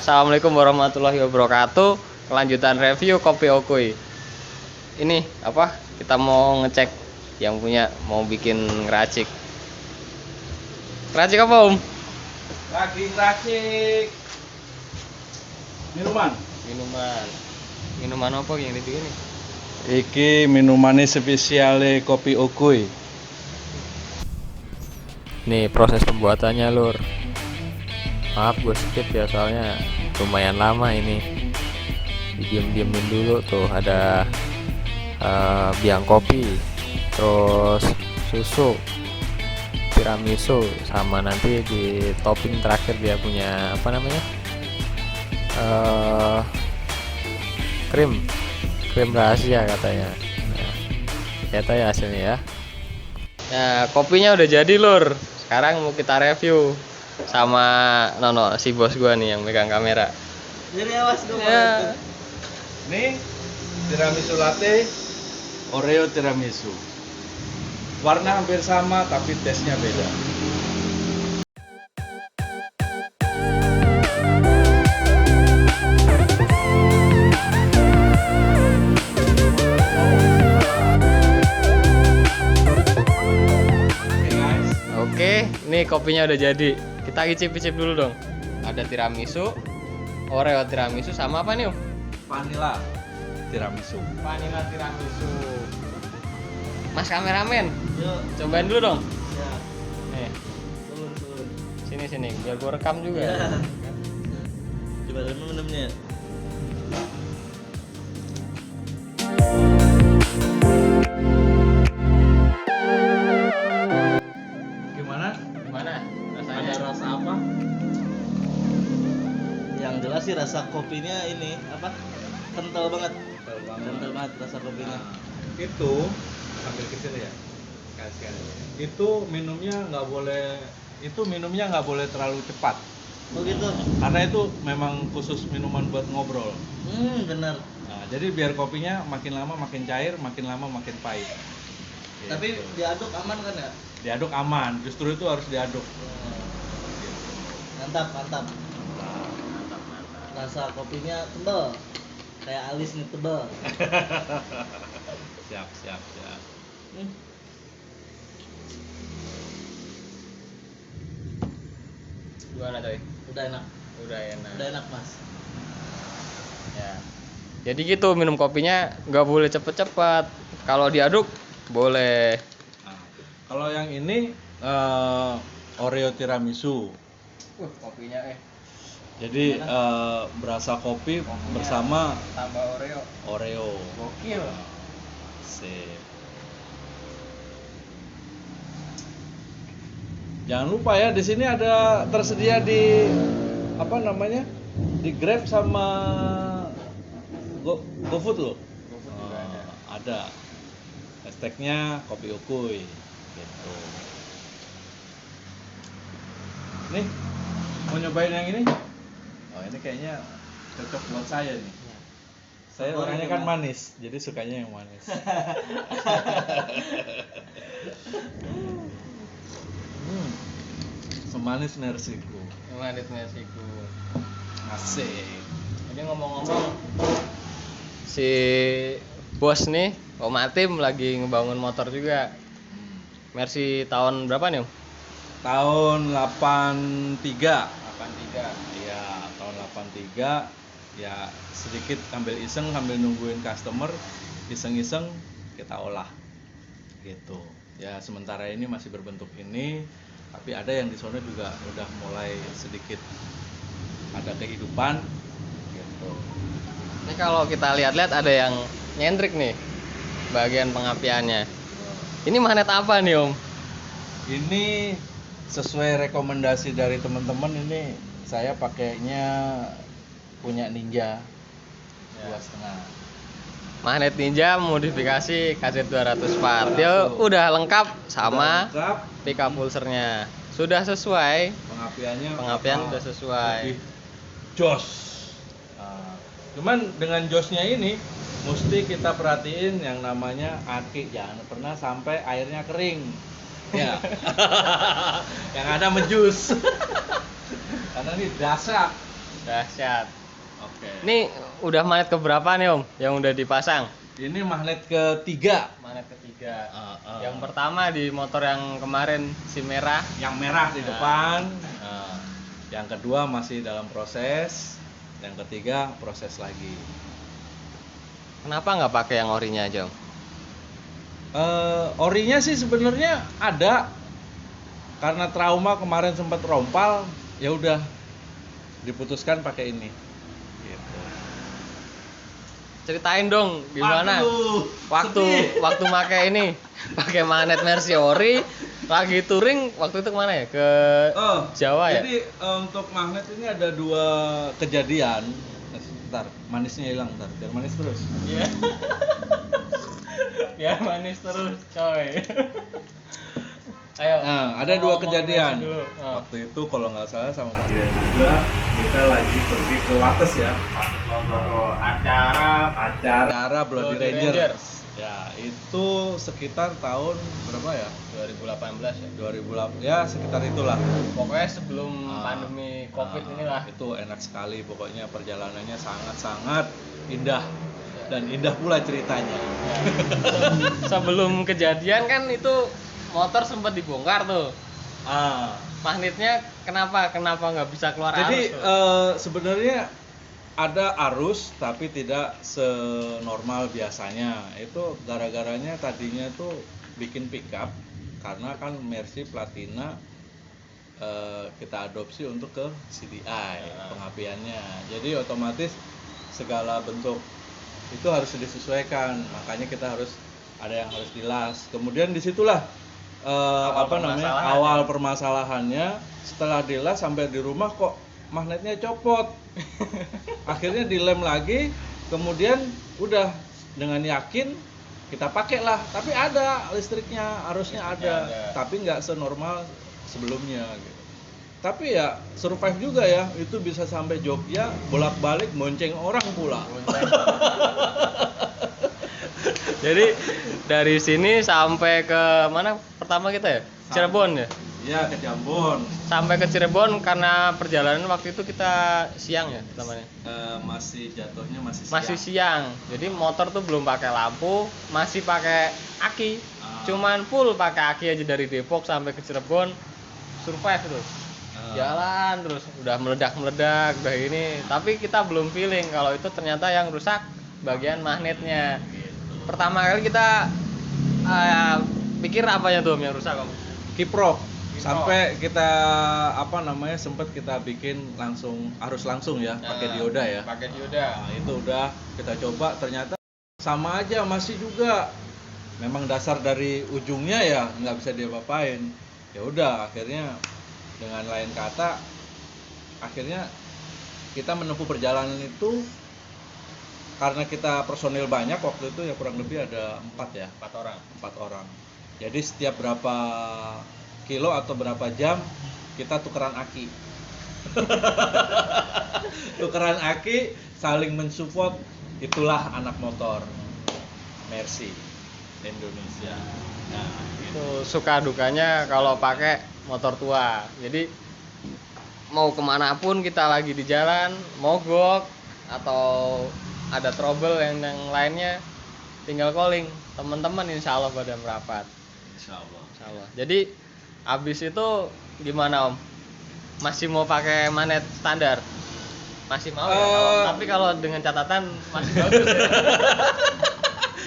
Assalamualaikum warahmatullahi wabarakatuh. Kelanjutan review kopi Okui. Ini apa? Kita mau ngecek yang punya mau bikin ngeracik. Ngeracik apa, Om? Lagi ngeracik minuman. Minuman apa yang dibikin nih? Iki minumannya spesiale kopi Okui. Nih proses pembuatannya, Lur. Maaf gue skip ya soalnya lumayan lama ini. Diem-diemin dulu tuh ada biang kopi, terus susu, tiramisu, sama nanti di topping terakhir dia punya apa namanya krim rahasia katanya. Nah, kita ya hasilnya ya. Nah, kopinya udah jadi, Lur. Sekarang mau kita review sama Nono, si bos gua nih yang megang kamera. Jadi awas dong. Ya. Nih tiramisu latte, Oreo tiramisu. Warna hampir sama tapi tesnya beda. Oke, ini kopinya udah jadi. Kita icip-icip dulu dong. Ada tiramisu, Oreo tiramisu, sama apa nih, Om? Vanilla tiramisu. Vanilla tiramisu. Mas kameramen, Yuk. cobain dulu dong. Ya. Nih, Turun. sini, biar gua rekam juga. Ya. Coba dulu minumnya. Gimana? Gimana Ada rasanya? rasa apa? Yang jelas sih rasa kopinya ini apa? Kental banget. Kental banget rasa kopinya. Itu ambil kecil ya. Kasihan. Itu minumnya nggak boleh terlalu cepat. Oh gitu. Karena itu memang khusus minuman buat ngobrol. Benar. Nah, jadi biar kopinya makin lama makin cair, makin lama makin pahit. Tapi Gitu. diaduk aman kan ya? Diaduk aman, justru itu harus diaduk. Mantap. Rasa kopinya tebal. Kayak alis nih tebal. Siap. Hmm. Gimana coy? Udah enak. Udah enak. Udah enak, Mas. Ya. Jadi gitu, minum kopinya nggak boleh cepet-cepet. Kalau diaduk boleh. Nah, kalau yang ini Oreo tiramisu. Kopinya Jadi berasa kopi bersama tambah Oreo. Oreo. Gokil. Sip. Jangan lupa ya, di sini ada tersedia di apa namanya? Di Grab sama GoFood loh. GoFood juga ada. Ada. Hashtagnya kopi Okui gitu. Nih, mau nyobain yang ini? Oh, ini kayaknya cocok buat saya nih. Saya Favorit orangnya ya, kan Mas? manis, jadi sukanya yang manis. Semanis nasiku. Manis Meksiko. Asik. Ini ngomong-ngomong, si bos nih, Om Atim lagi ngebangun motor juga. Mercy tahun berapa nih, Om? Tahun 83. 83. Iya, tahun 83. Ya, sedikit ambil iseng sambil nungguin customer, iseng-iseng kita olah. Gitu. Ya, sementara ini masih berbentuk ini, tapi ada yang di sana juga udah mulai sedikit ada kehidupan gitu. Ini kalau kita lihat-lihat ada yang nyentrik nih bagian pengapiannya. Ini magnet apa nih, Om? Ini sesuai rekomendasi dari teman-teman, ini saya pakainya punya Ninja 2,5. Magnet Ninja modifikasi kaset 200 watt. Dia udah lengkap sama Lengkap, pickup pulsernya. Sudah sesuai, pengapian bakal udah sesuai. lebih jos. Nah, cuman dengan josnya ini mesti kita perhatiin yang namanya aki, jangan pernah sampai airnya kering. Ya. Yang ada menjus. Karena ini dasar Dahsyat. Oke. Ini udah magnet keberapa nih Om yang udah dipasang? Ini magnet ketiga. Magnet ketiga. Ah. Yang pertama di motor yang kemarin si merah. Yang merah di Nah. depan. Yang kedua masih dalam proses. Yang ketiga proses lagi. Kenapa nggak pakai yang orinya aja Om? Orinya sih sebenarnya ada, karena trauma kemarin sempat rompal, ya udah diputuskan pakai ini. Gitu. Ceritain dong gimana Aduh, waktu pakai ini, pakai magnet Mercy ori, lagi touring waktu itu kemana ya? Ke Jawa ya? Jadi untuk magnet ini ada 2 kejadian. Ntar manisnya hilang, ntar biar manis terus. Iya. Biar manis terus, coy. Ayo. Nah, ada 2 kejadian. Dulu. Waktu itu kalau nggak salah sama Mas Dian juga, kita lagi pergi ke Wates ya. Acara Bloody Rangers. Ya, itu sekitar tahun berapa ya? 2018 ya. 2008 ya, sekitar itulah. Pokoknya sebelum pandemi Covid inilah. Itu enak sekali, pokoknya perjalanannya sangat-sangat indah dan indah pula ceritanya. Ya. Sebelum kejadian kan itu motor sempat dibongkar tuh. Magnetnya kenapa nggak bisa keluar Jadi arus tuh? sebenarnya ada arus tapi tidak senormal biasanya. Itu gara-garanya tadinya tuh bikin pickup, karena kan Mercy Platina kita adopsi untuk ke CDI pengapiannya. Jadi otomatis segala bentuk itu harus disesuaikan, makanya kita harus ada yang harus dilas. Kemudian disitulah awal permasalahannya. Setelah dilas sampai di rumah kok magnetnya copot. Akhirnya dilem lagi, kemudian udah dengan yakin kita pakai lah, tapi ada listriknya, arusnya ada, tapi nggak senormal sebelumnya gitu. Tapi ya survive juga ya, itu bisa sampai Jogja bolak-balik bonceng orang pula. Jadi dari sini sampai ke mana pertama kita ya? Cirebon ya? Iya, ke Jambon. Sampai ke Cirebon karena perjalanan waktu itu kita siang ya pertamanya. Masih jatuhnya masih siang. Masih siang. Jadi motor tuh belum pakai lampu, masih pakai aki. Cuman full pakai aki aja dari Depok sampai ke Cirebon. Survive tuh. Jalan terus udah meledak-meledak udah ini, tapi kita belum feeling kalau itu ternyata yang rusak bagian magnetnya. Pertama kali kita pikir apanya tuh yang rusak Om? Kiprok. Sampai kita sempat kita bikin arus langsung ya, pakai dioda ya. Pakai dioda. Nah, itu udah kita coba, ternyata sama aja, masih juga. Memang dasar dari ujungnya ya nggak bisa diapa-apain. Ya udah, akhirnya dengan lain kata, akhirnya kita menempuh perjalanan itu karena kita personil banyak waktu itu ya, kurang lebih ada 4 orang. Jadi setiap berapa kilo atau berapa jam kita tukeran aki. Tukeran aki, saling mensupport, itulah anak motor Mercy Indonesia. Nah, Itu suka dukanya kalau pakai motor tua. Jadi mau kemanapun kita lagi di jalan, mogok atau ada trouble yang lainnya, tinggal calling teman-teman, insya Allah pada merapat. insya Allah. Jadi abis itu gimana Om? Masih mau pakai magnet standar? Masih mau ya? Tapi kalau dengan catatan masih bagus ya.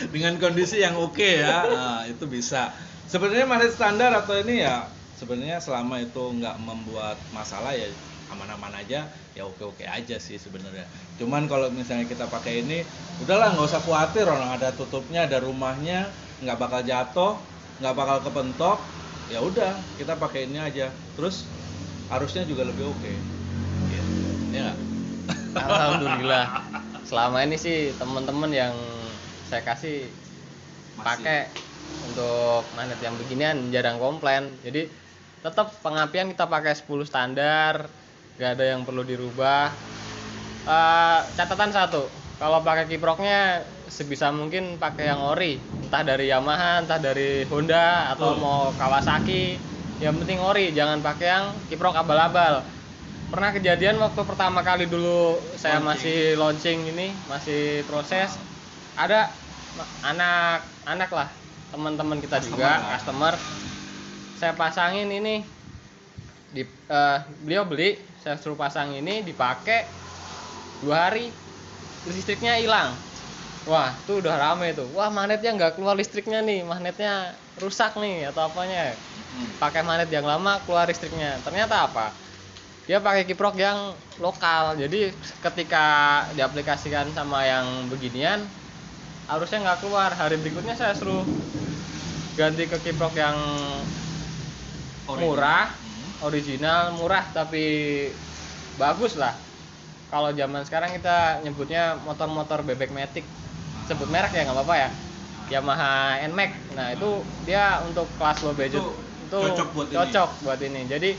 Dengan kondisi yang oke ya, nah, itu bisa. Sebenarnya magnet standar atau ini ya, sebenarnya selama itu nggak membuat masalah ya aman-aman aja, ya oke-oke aja sih sebenarnya. Cuman kalau misalnya kita pakai ini, udahlah nggak usah khawatir, orang ada tutupnya, ada rumahnya, nggak bakal jatuh, nggak bakal kepentok. Ya udah, kita pakai ini aja. Terus arusnya juga lebih oke. Gitu. Ya nggak? Alhamdulillah. Selama ini sih teman-teman yang saya kasih pakai untuk magnet yang beginian jarang komplain. Jadi tetap pengapian kita pakai 10 standar, nggak ada yang perlu dirubah. Catatan satu, kalau pakai kiproknya sebisa mungkin pakai yang ori, entah dari Yamaha, entah dari Honda atau mau Kawasaki. Yang penting ori, jangan pakai yang kiprok abal-abal. pernah kejadian waktu pertama kali dulu saya Launching. masih launching ini, masih proses, ada anak-anak lah, teman-teman kita juga, Customer. customer, saya pasangin ini, beliau beli, saya suruh pasang ini, dipakai 2 hari, listriknya hilang. Wah, itu udah rame tuh. Wah, magnetnya nggak keluar listriknya nih, magnetnya rusak nih atau apanya. Pakai magnet yang lama keluar listriknya. Ternyata apa? Dia pakai kiprok yang lokal. Jadi ketika diaplikasikan sama yang beginian, harusnya nggak keluar. Hari berikutnya saya suruh ganti ke kiprok yang murah, original, murah tapi bagus lah. Kalau zaman sekarang kita nyebutnya motor-motor bebek matic, sebut merek ya nggak apa-apa ya, Yamaha NMAX. Nah itu dia untuk kelas low budget itu cocok buat ini. Jadi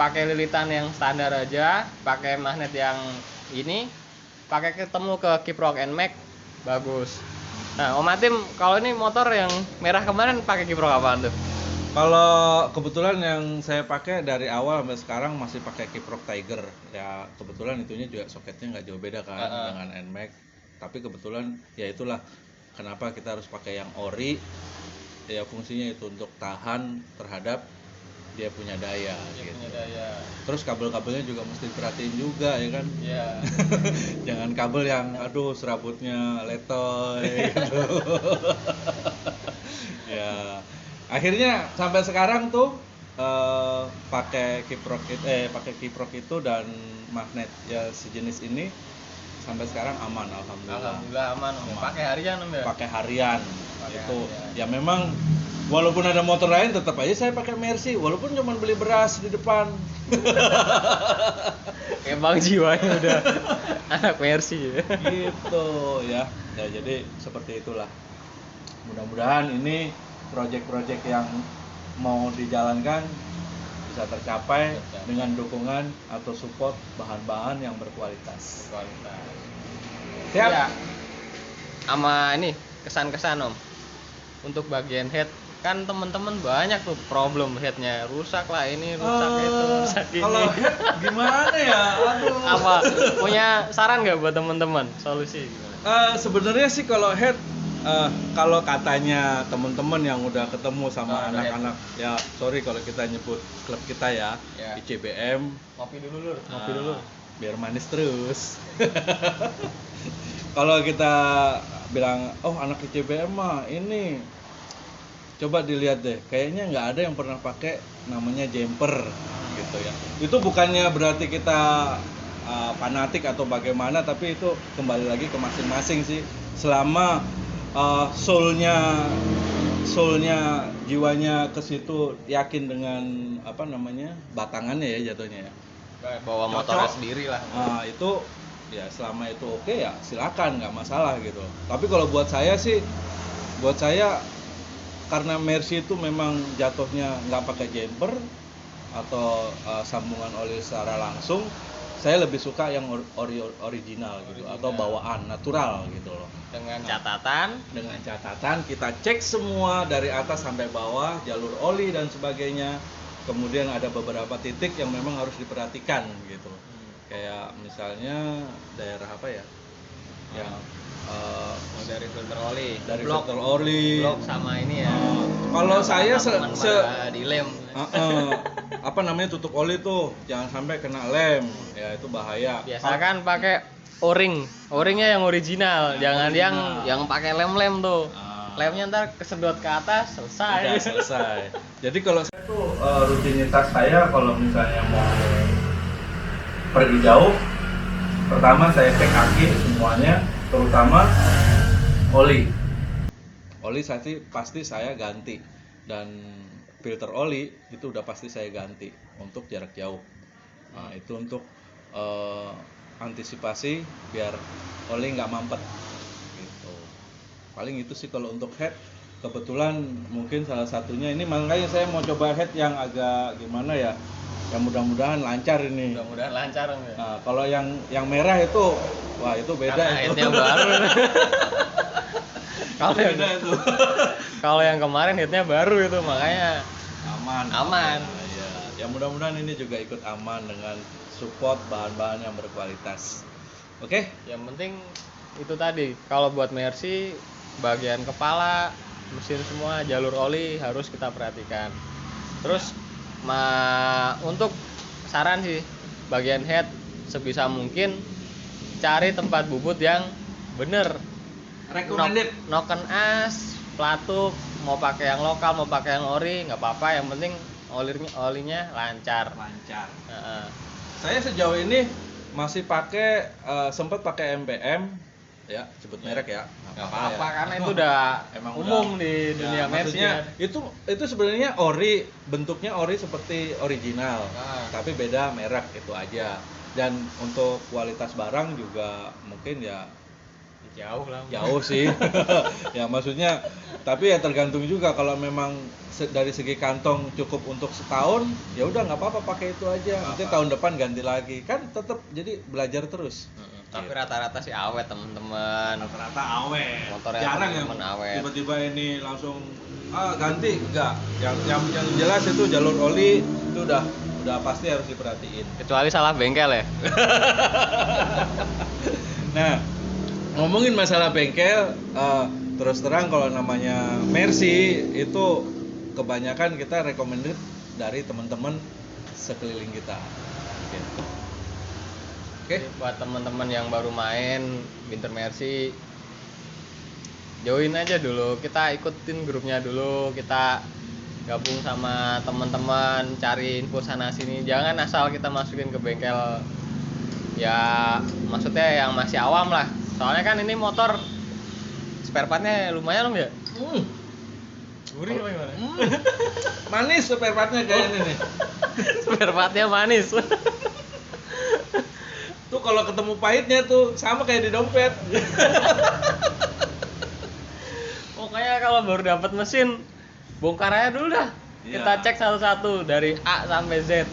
pakai lilitan yang standar aja, pakai magnet yang ini, pakai ketemu ke kiprok NMAX, bagus. Nah Om Atim, kalau ini motor yang merah kemarin pakai kiprok apaan tuh? Kalau kebetulan yang saya pakai dari awal sampai sekarang masih pakai kiprok Tiger. Ya kebetulan itunya juga soketnya nggak jauh beda kan dengan NMAX. Tapi kebetulan ya itulah kenapa kita harus pakai yang ori. Ya fungsinya itu untuk tahan terhadap dia punya daya. Gitu. Terus kabel-kabelnya juga mesti diperhatiin juga ya kan. Iya. Jangan kabel yang aduh serabutnya letoy gitu. Ya. Akhirnya sampai sekarang tuh pakai kiprok itu dan magnet ya sejenis ini sampai sekarang aman, alhamdulillah. Alhamdulillah aman. Pakai harian Om ya? Pakai harian. Pakai Itu harian. ya memang walaupun ada motor lain tetap aja saya pakai Mercy walaupun cuma beli beras di depan. Emang jiwanya udah anak Mercy ya. Gitu ya. Ya jadi seperti itulah. Mudah-mudahan ini proyek-proyek yang mau dijalankan bisa tercapai dengan dukungan atau support bahan-bahan yang berkualitas. Siap? Ya. Sama ini kesan-kesan Om. Untuk bagian head kan teman-teman banyak tuh problem headnya, rusak lah ini, rusak itu, rusak ini. Kalau head gimana ya? Aduh. Apa? Punya saran nggak buat teman-teman solusi gimana? Sebenarnya sih kalau head kalau katanya teman-teman yang udah ketemu sama anak-anak ya sorry kalau kita nyebut klub kita ya, ICBM. Ngopi dulu Lur. Biar manis terus. Kalau kita bilang oh anak ICBM mah ini coba dilihat deh kayaknya nggak ada yang pernah pakai namanya jumper gitu ya. Itu bukannya berarti kita fanatik atau bagaimana, tapi itu kembali lagi ke masing-masing sih. Selama soulnya jiwanya ke situ yakin dengan apa namanya batangannya ya jatuhnya ya. Bawa motornya sendiri lah. Itu ya selama itu oke ya silakan nggak masalah gitu. Tapi kalau buat saya karena Mercy itu memang jatuhnya nggak pakai jumper atau sambungan oli secara langsung, saya lebih suka yang original gitu atau bawaan natural gitu loh. Dengan catatan kita cek semua dari atas sampai bawah, jalur oli dan sebagainya. Kemudian ada beberapa titik yang memang harus diperhatikan gitu. Kayak misalnya daerah apa ya? Yang dari filter oli. Filter oli. Blok sama ini ya. Kalau saya dilem. Apa namanya tutup oli tuh jangan sampai kena lem. Ya itu bahaya. Biasakan pakai O-ringnya yang original, jangan yang pakai lem-lem tuh. Lemnya ntar kesedot ke atas, selesai. Udah selesai. Jadi kalau saya tuh rutinitas saya kalau misalnya mau pergi jauh, pertama saya cek aki semuanya, terutama oli. Oli pasti saya ganti dan filter oli itu udah pasti saya ganti untuk jarak jauh. Nah, itu untuk antisipasi biar oli nggak mampet gitu. Paling itu sih kalau untuk head. Kebetulan mungkin salah satunya ini makanya saya mau coba head yang agak gimana ya, yang mudah-mudahan lancar ini. Mudah-mudahan lancar ya. Nah, kalau yang merah itu wah itu beda. Karena headnya baru. Kalau yang kemarin headnya baru itu makanya aman. aman. Ya, Ya mudah-mudahan ini juga ikut aman dengan support bahan-bahan yang berkualitas. Oke? Yang penting itu tadi, kalau buat Mercy bagian kepala, mesin semua, jalur oli harus kita perhatikan. Terus untuk saran sih, bagian head sebisa mungkin cari tempat bubut yang bener. Recommended. Noken as, pelatuk, mau pakai yang lokal, mau pakai yang ori, nggak apa-apa. Yang penting olinya lancar. Saya sejauh ini masih pakai sempat pakai MPM ya, sebut merek ya. Nggak apa-apa karena itu udah Emang umum udah, di dunia Mercy. maksudnya itu sebenarnya ori, bentuknya ori seperti original, tapi beda merek itu aja. Dan untuk kualitas barang juga mungkin ya jauh sih. Ya maksudnya, tapi ya tergantung juga, kalau memang dari segi kantong cukup untuk setahun, ya udah nggak apa-apa pakai itu aja. Nanti tahun depan ganti lagi, kan tetap jadi belajar terus. Tapi rata-rata sih awet teman-teman. Rata-rata awet. Motornya Jarang yang temen awet. tiba-tiba ini langsung ganti, enggak. Yang jelas itu jalur oli itu udah pasti harus diperhatiin. Kecuali salah bengkel ya. Nah, ngomongin masalah bengkel, terus terang kalau namanya Mercy itu kebanyakan kita recommended dari teman-teman sekeliling kita. Gitu. Oke. Buat teman-teman yang baru main Winter Mercy, join aja dulu, kita ikutin grupnya dulu, kita gabung sama teman-teman, cari info sana sini. Jangan asal kita masukin ke bengkel, ya maksudnya yang masih awam lah. Soalnya kan ini motor spare partnya lumayan ya. Gurih apa gimana? Manis spare partnya kayaknya nih. Spare partnya manis. Tuh kalau ketemu pahitnya tuh sama kayak di dompet. Pokoknya kalau baru dapat mesin, bongkar aja dulu dah. Iya. Kita cek satu-satu dari A sampai Z.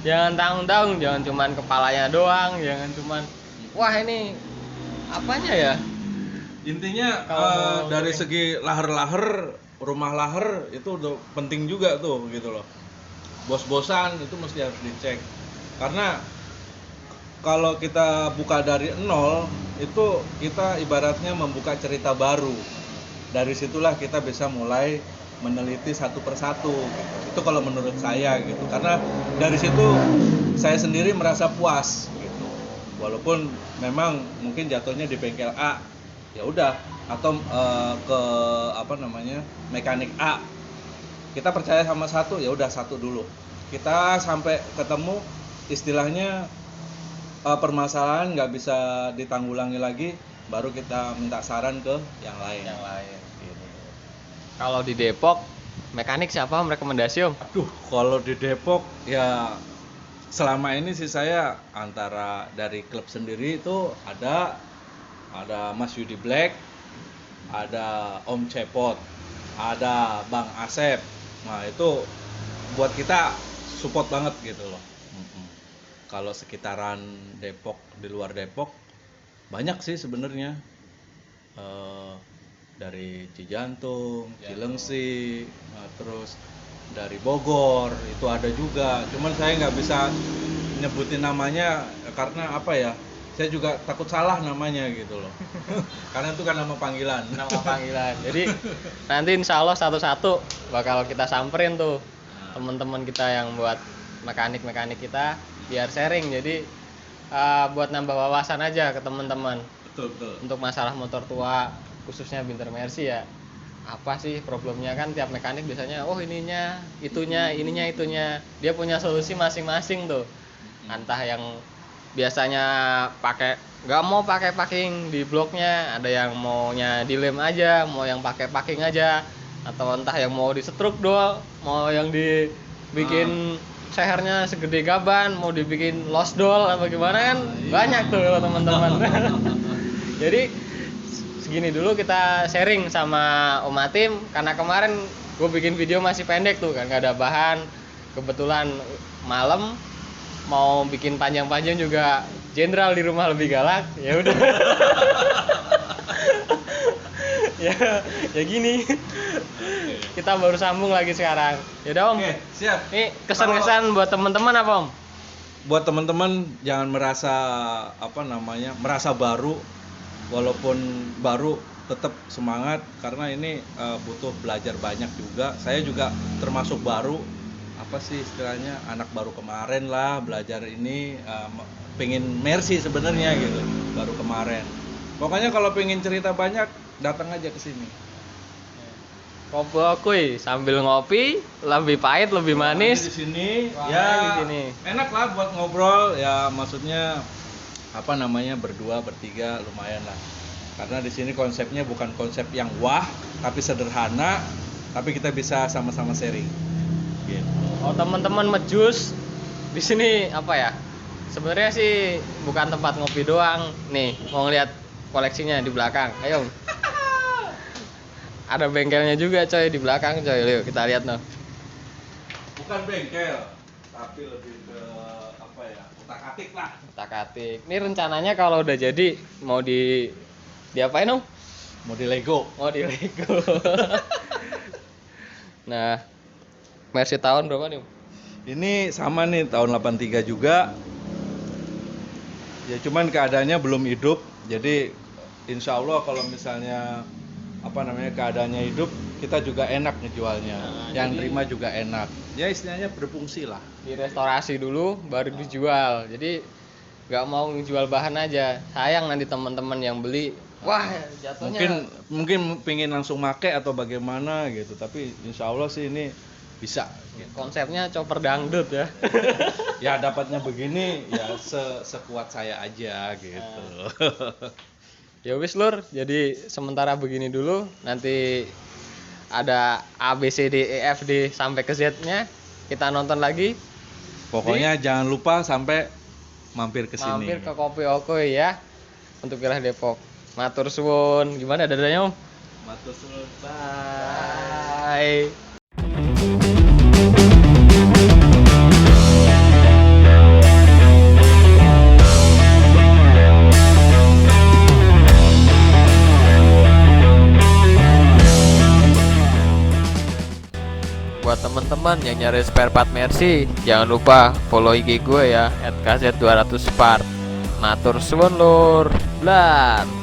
Jangan tanggung-tanggung, jangan cuman kepalanya doang, jangan cuman wah ini apanya ya. Intinya Kalau dari segi laher-laher, rumah laher itu udah penting juga tuh gitu loh. Bos-bosan itu mesti harus dicek. Karena kalau kita buka dari nol, itu kita ibaratnya membuka cerita baru. Dari situlah kita bisa mulai meneliti satu persatu gitu. Itu kalau menurut saya gitu. Karena dari situ saya sendiri merasa puas gitu. Walaupun memang mungkin jatuhnya di bengkel A, ya udah, atau ke mekanik A. Kita percaya sama satu, ya udah satu dulu. Kita sampai ketemu istilahnya permasalahan nggak bisa ditanggulangi lagi, baru kita minta saran ke yang lain. Gitu. Kalau di Depok mekanik siapa merekomendasi Om? Aduh, kalau di Depok ya selama ini sih saya antara dari klub sendiri itu ada Mas Yudi Black, ada Om Cepot, ada Bang Asep. Nah itu buat kita support banget gitu loh. Kalau sekitaran Depok, di luar Depok banyak sih sebenarnya, dari Cijantung, Cilengsi, terus dari Bogor itu ada juga. Cuman saya nggak bisa nyebutin namanya karena apa ya? Saya juga takut salah namanya gitu loh. Karena itu kan nama panggilan. Jadi nanti insya Allah satu-satu bakal kita samperin tuh teman-teman kita yang buat mekanik kita, biar sharing. Jadi buat nambah wawasan aja ke teman-teman. Betul. Untuk masalah motor tua khususnya Winter Mercy ya, apa sih problemnya? Kan tiap mekanik biasanya ininya itunya, dia punya solusi masing-masing tuh. Entah yang biasanya nggak mau pakai packing di bloknya, ada yang maunya dilem aja, mau yang pakai packing aja, atau entah yang mau disetruk doang, mau yang dibikin sehernya segede gaban, mau dibikin lost doll apa gimana kan. Banyak tuh teman-teman. Jadi segini dulu kita sharing sama Om Atim, karena kemarin gue bikin video masih pendek tuh kan, gak ada bahan. Kebetulan malam mau bikin panjang-panjang juga, jenderal di rumah lebih galak, ya udah. ya gini. Kita baru sambung lagi sekarang. Yaudah Om. Oke, siap. Ini kesan-kesan buat teman-teman apa Om? Buat teman-teman jangan merasa baru, walaupun baru tetap semangat karena ini butuh belajar banyak juga. Saya juga termasuk baru, apa sih istilahnya, anak baru kemarin lah belajar ini, pengen Mercy sebenarnya gitu, baru kemarin. Pokoknya kalau pengen cerita banyak datang aja ke sini. Kopi Okoy sambil ngopi, lebih pahit, lebih manis. Di sini Wah, ya di sini. enak lah buat ngobrol ya, maksudnya berdua bertiga lumayan lah. Karena di sini konsepnya bukan konsep yang wah, tapi sederhana, tapi kita bisa sama-sama sharing. Gitu. Oh teman-teman mejus di sini apa ya? Sebenarnya sih bukan tempat ngopi doang. Nih mau ngeliat koleksinya di belakang. Ayo. Ada bengkelnya juga coy di belakang coy. Yuk kita lihat no. Bukan bengkel, tapi lebih ke utak-atik lah. Utak-atik. Ini rencananya kalau udah jadi mau diapain Om? Mau di Lego. Mau di Lego. Nah, Mercy tahun berapa nih Om? Ini sama nih tahun 83 juga. Ya cuman keadaannya belum hidup. Jadi insya Allah kalau misalnya keadaannya hidup, kita juga enak ngejualnya. Yang nerima juga enak. Ya istilahnya berfungsi lah. Direstorasi dulu baru dijual. Jadi nggak mau ngejual bahan aja. Sayang nanti teman-teman yang beli, wah jatuhnya Mungkin pengen langsung make atau bagaimana gitu. Tapi insya Allah sih ini bisa. Gitu. Konsepnya chopper dangdut ya. Ya dapatnya begini ya sekuat saya aja gitu. Ya wis Lur, jadi sementara begini dulu, nanti ada A B C D E F D sampai ke Z-nya kita nonton lagi. Pokoknya jangan lupa sampai mampir ke sini. Mampir ke Kopi Okoy ya untuk wilayah Depok. Matur suwun. Gimana dadanya Om? Matur suwun. Bye. Buat teman-teman yang nyari spare part Mercy, jangan lupa follow IG gue ya @kz200spart. Matur suwun Lur. Blat.